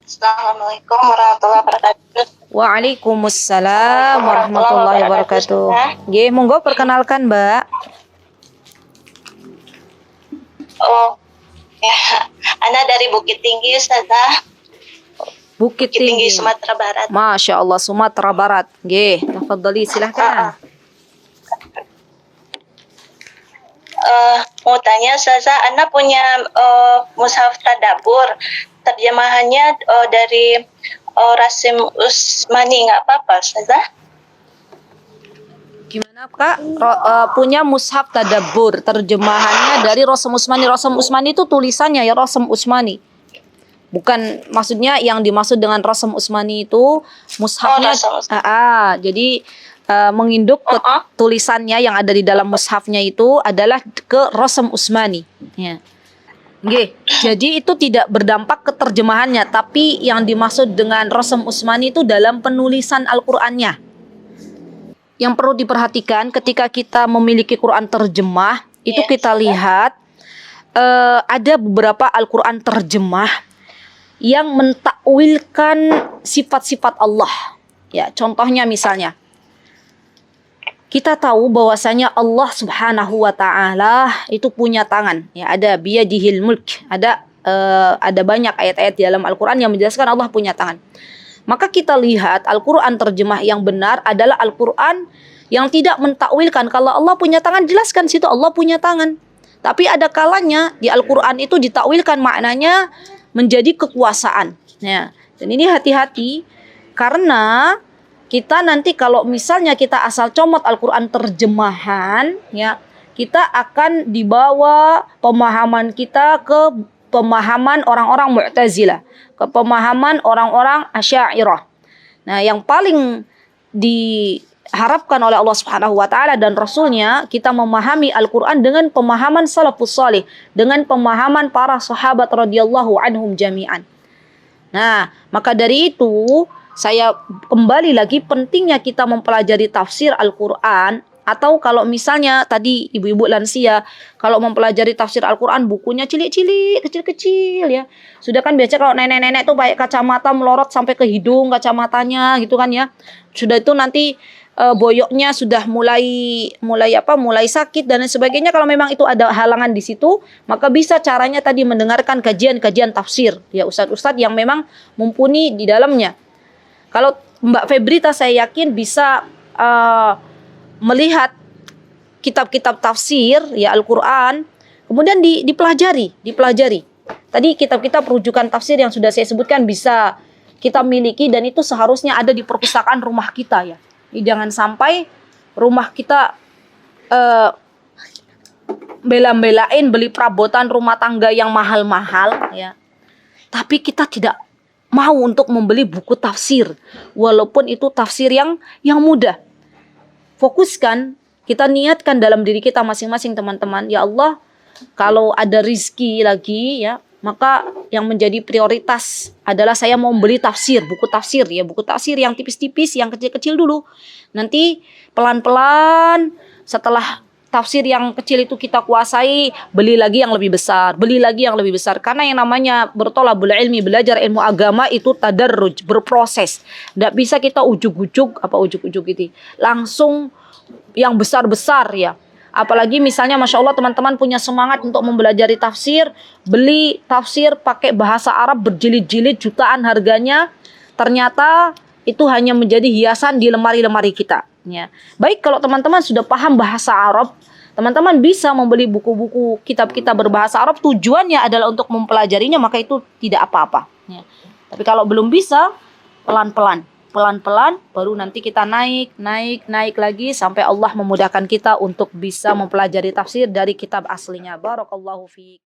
Assalamualaikum warahmatullahi wabarakatuh. Waalaikumsalam Assalamualaikum warahmatullahi wabarakatuh. Nggih, monggo perkenalkan, Mbak. Oh, ya. Ana dari Bukit Tinggi, Ustazah. Bukit Bukit Tinggi, Tinggi. Sumatera Barat. Masya Allah, Sumatera Barat. Nggih, tafadhali silahkan. Mau tanya, Ustazah, Ana punya mushaf tadabbur. Terjemahannya dari Rasim Usmani, nggak apa-apa, Ustazah? Gimana, Kak? Punya mushaf tadabbur, terjemahannya dari Rasim Usmani. Rasim Usmani itu tulisannya ya, Rasim Usmani. Bukan, maksudnya yang dimaksud dengan Rasim Usmani itu mushafnya. Jadi menginduk ke tulisannya yang ada di dalam mushafnya itu adalah ke Rasim Usmani. Ya. Nggih, jadi itu tidak berdampak ke terjemahannya, tapi yang dimaksud dengan Rasim Usmani itu dalam penulisan Al-Qur'annya. Yang perlu diperhatikan ketika kita memiliki Quran terjemah, itu kita lihat ada beberapa Al-Qur'an terjemah yang mentakwilkan sifat-sifat Allah. Ya, contohnya misalnya kita tahu bahwasanya Allah Subhanahu wa taala itu punya tangan. Ya, ada biyadihil mulk. Ada banyak ayat-ayat di dalam Al-Qur'an yang menjelaskan Allah punya tangan. Maka kita lihat Al-Qur'an terjemah yang benar adalah Al-Qur'an yang tidak mentakwilkan kalau Allah punya tangan, jelaskan situ Allah punya tangan. Tapi ada kalanya di Al-Qur'an itu ditakwilkan maknanya menjadi kekuasaan. Ya, dan ini hati-hati karena kita nanti kalau misalnya kita asal comot Al-Qur'an terjemahan, ya, kita akan dibawa pemahaman kita ke pemahaman orang-orang Mu'tazilah, ke pemahaman orang-orang Asy'ariyah. Nah, yang paling diharapkan oleh Allah Subhanahu wa taala dan Rasulnya, kita memahami Al-Qur'an dengan pemahaman salafus salih, dengan pemahaman para sahabat radhiyallahu anhum jami'an. Nah, maka dari itu saya kembali lagi pentingnya kita mempelajari tafsir Al-Qur'an. Atau kalau misalnya tadi ibu-ibu lansia, kalau mempelajari tafsir Al-Qur'an bukunya cilik-cilik, kecil-kecil ya. Sudah kan biasa kalau nenek-nenek tuh pakai kacamata melorot sampai ke hidung kacamatanya gitu kan ya. Sudah itu nanti boyoknya sudah mulai sakit dan sebagainya. Kalau memang itu ada halangan di situ, maka bisa caranya tadi mendengarkan kajian-kajian tafsir ya, ustadz-ustadz yang memang mumpuni di dalamnya. Kalau Mbak Febrita saya yakin bisa melihat kitab-kitab tafsir ya Al-Qur'an, kemudian dipelajari. Tadi kitab-kitab rujukan tafsir yang sudah saya sebutkan bisa kita miliki dan itu seharusnya ada di perpustakaan rumah kita ya. Jangan sampai rumah kita bela-belain beli perabotan rumah tangga yang mahal-mahal ya. Tapi kita tidak mau untuk membeli buku tafsir walaupun itu tafsir yang mudah. Fokuskan, kita niatkan dalam diri kita masing-masing teman-teman, ya Allah, kalau ada rizki lagi ya, maka yang menjadi prioritas adalah saya mau beli tafsir, buku tafsir ya, buku tafsir yang tipis-tipis, yang kecil-kecil dulu. Nanti pelan-pelan setelah tafsir yang kecil itu kita kuasai, beli lagi yang lebih besar, karena yang namanya bertolabul ilmi, belajar ilmu agama itu tadarruj, berproses. Tidak bisa kita ujuk-ujuk itu langsung yang besar-besar ya. Apalagi misalnya Masya Allah teman-teman punya semangat untuk mempelajari tafsir, beli tafsir pakai bahasa Arab berjilid-jilid jutaan harganya, ternyata itu hanya menjadi hiasan di lemari-lemari kita ya. Baik kalau teman-teman sudah paham bahasa Arab, teman-teman bisa membeli buku-buku kitab-kitab berbahasa Arab, tujuannya adalah untuk mempelajarinya, maka itu tidak apa-apa ya. Tapi kalau belum bisa, pelan-pelan baru nanti kita naik lagi sampai Allah memudahkan kita untuk bisa mempelajari tafsir dari kitab aslinya. Barakallahu fiik.